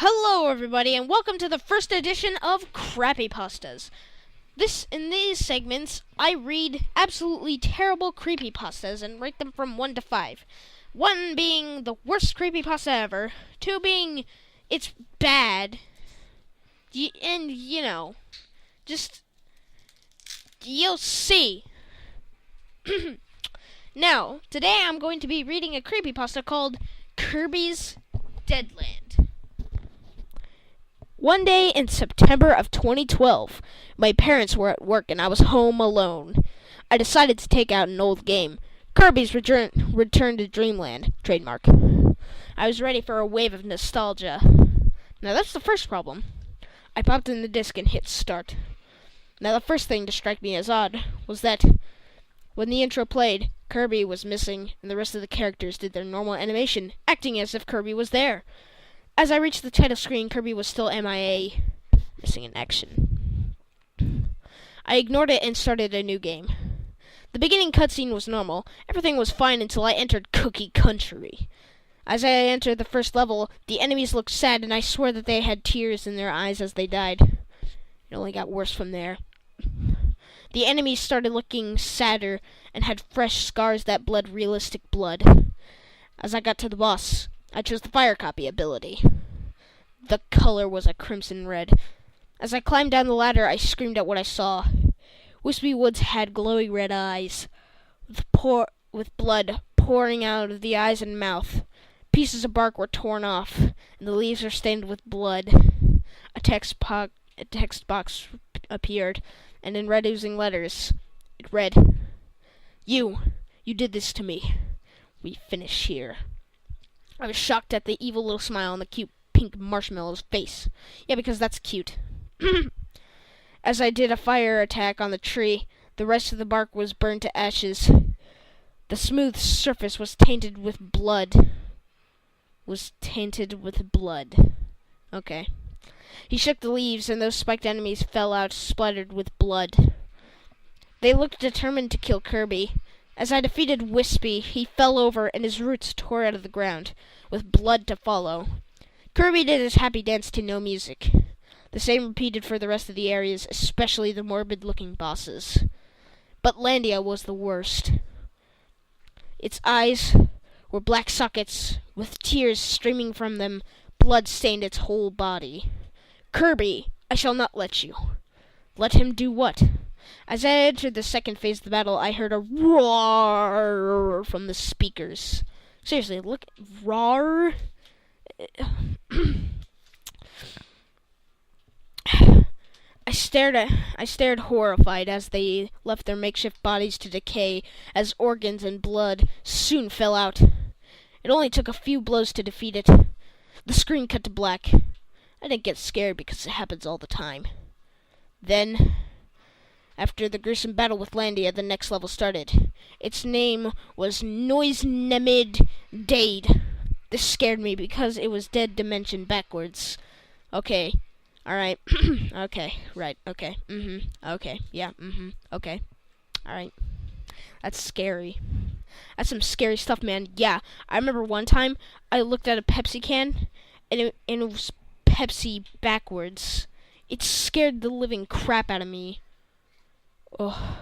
Hello everybody and welcome to the first edition of Crappypastas. In these segments, I read absolutely terrible creepypastas and rate them from 1 to 5. 1 being the worst creepypasta ever, 2 being it's bad, and just, you'll see. Now, today I'm going to be reading a creepypasta called Kirby's Deadland. One day in September of 2012, my parents were at work and I was home alone. I decided to take out an old game, Kirby's Return to Dreamland, trademark. I was ready for a wave of nostalgia. Now that's the first problem. I popped in the disc and hit start. Now the first thing to strike me as odd was that when the intro played, Kirby was missing and the rest of the characters did their normal animation, acting as if Kirby was there. As I reached the title screen, Kirby was still MIA, missing in action. I ignored it and started a new game. The beginning cutscene was normal. Everything was fine until I entered Cookie Country. As I entered the first level, the enemies looked sad and I swear that they had tears in their eyes as they died. It only got worse from there. The enemies started looking sadder and had fresh scars that bled realistic blood. As I got to the boss, I chose the fire copy ability. The color was a crimson red. As I climbed down the ladder, I screamed at what I saw. Wispy Woods had glowing red eyes, with blood pouring out of the eyes and mouth. Pieces of bark were torn off, and the leaves were stained with blood. A text box appeared, and in red oozing letters, it read, You did this to me. We finish here. I was shocked at the evil little smile on the cute pink marshmallow's face. Yeah, because that's cute. As I did a fire attack on the tree, the rest of the bark was burned to ashes. The smooth surface was tainted with blood. Okay. He shook the leaves, and those spiked enemies fell out, splattered with blood. They looked determined to kill Kirby. As I defeated Wispy, he fell over and his roots tore out of the ground, with blood to follow. Kirby did his happy dance to no music. The same repeated for the rest of the areas, especially the morbid-looking bosses. But Landia was the worst. Its eyes were black sockets, with tears streaming from them. Blood stained its whole body. Kirby, I shall not let you. Let him do what? As I entered the second phase of the battle, I heard a roar from the speakers. Seriously, look, roar. I stared horrified as they left their makeshift bodies to decay, as organs and blood soon fell out. It only took a few blows to defeat it. The screen cut to black. I didn't get scared because it happens all the time. Then, after the gruesome battle with Landia, the next level started. Its name was Noise Nemid Dade. This scared me because it was Dead Dimension backwards. Okay. Alright. Okay. Right. Okay. Okay. Yeah. Okay. Alright. That's scary. That's some scary stuff, man. Yeah. I remember one time I looked at a Pepsi can and it was Pepsi backwards. It scared the living crap out of me. Oh.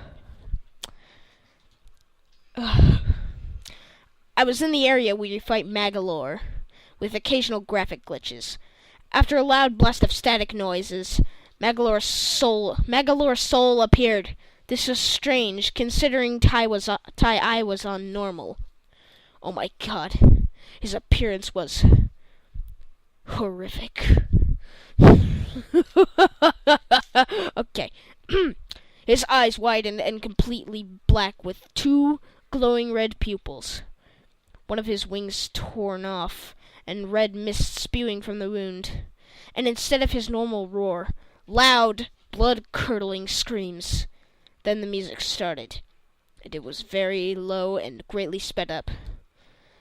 I was in the area where you fight Magalore, with occasional graphic glitches. After a loud blast of static noises, Magalore's soul appeared. This was strange, considering Tai I was on normal. Oh my god, his appearance was horrific. Okay. His eyes widened and completely black with 2 glowing red pupils. One of his wings torn off and red mist spewing from the wound. And instead of his normal roar, loud, blood-curdling screams. Then the music started, and it was very low and greatly sped up.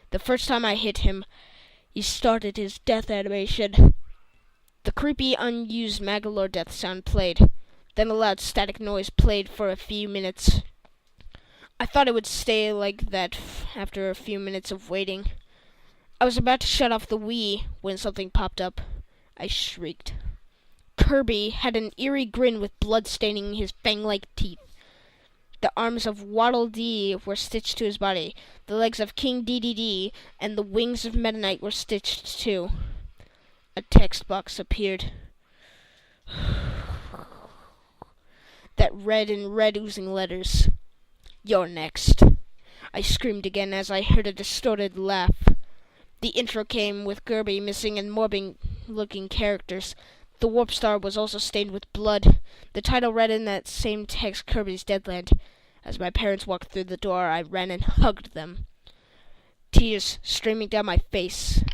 The first time I hit him, he started his death animation. The creepy, unused Magalore death sound played. Then a loud static noise played for a few minutes. I thought it would stay like that after a few minutes of waiting. I was about to shut off the Wii when something popped up. I shrieked. Kirby had an eerie grin with blood staining his fang-like teeth. The arms of Waddle Dee were stitched to his body. The legs of King DDD and the wings of Meta Knight were stitched too. A text box appeared that read in red oozing letters, "You're next." I screamed again as I heard a distorted laugh. The intro came with Kirby missing and morbid-looking characters. The warp star was also stained with blood. The title read in that same text, Kirby's Deadland. As my parents walked through the door, I ran and hugged them, tears streaming down my face.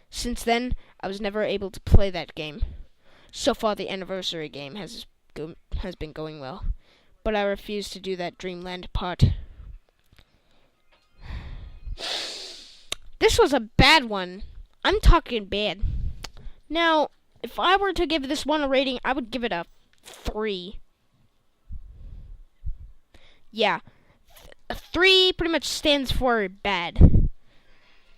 Since then, I was never able to play that game. So far, the anniversary game has been going well, but I refuse to do that Dreamland part. This was a bad one. I'm talking bad. Now, if I were to give this one a rating, I would give it a 3. Yeah, a 3 pretty much stands for bad.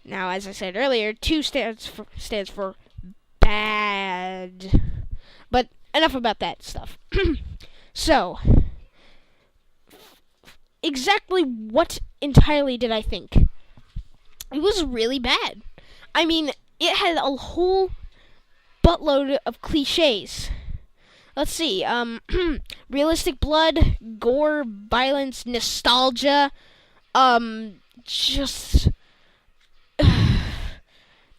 Now, as I said earlier, 2 stands for bad. But enough about that stuff. So, exactly what entirely did I think? It was really bad. I mean, it had a whole buttload of cliches. Let's see, realistic blood, gore, violence, nostalgia, just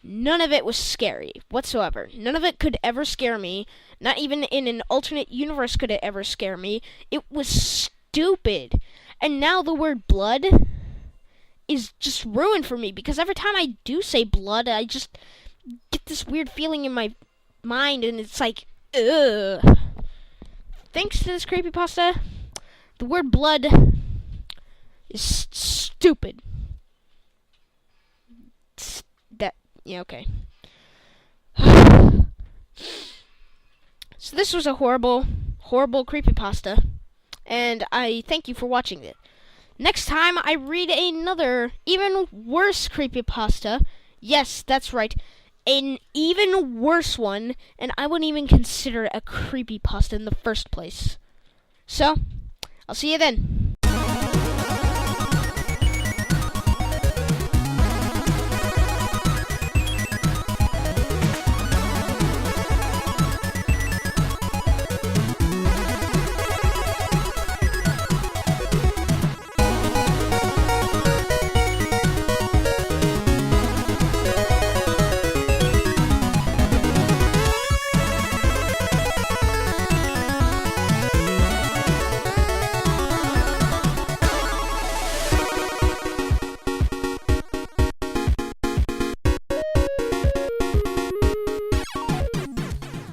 none of it was scary whatsoever. None of it could ever scare me. Not even in an alternate universe could it ever scare me. It was stupid. And now the word blood is just ruined for me, because every time I do say blood, I just get this weird feeling in my mind, and it's like, ugh. Thanks to this creepypasta, the word blood is stupid. Yeah, okay. So this was a horrible creepypasta, and I thank you for watching it. Next time, I read another, even worse creepypasta. Yes, that's right. An even worse one, and I wouldn't even consider it a creepypasta in the first place. So, I'll see you then.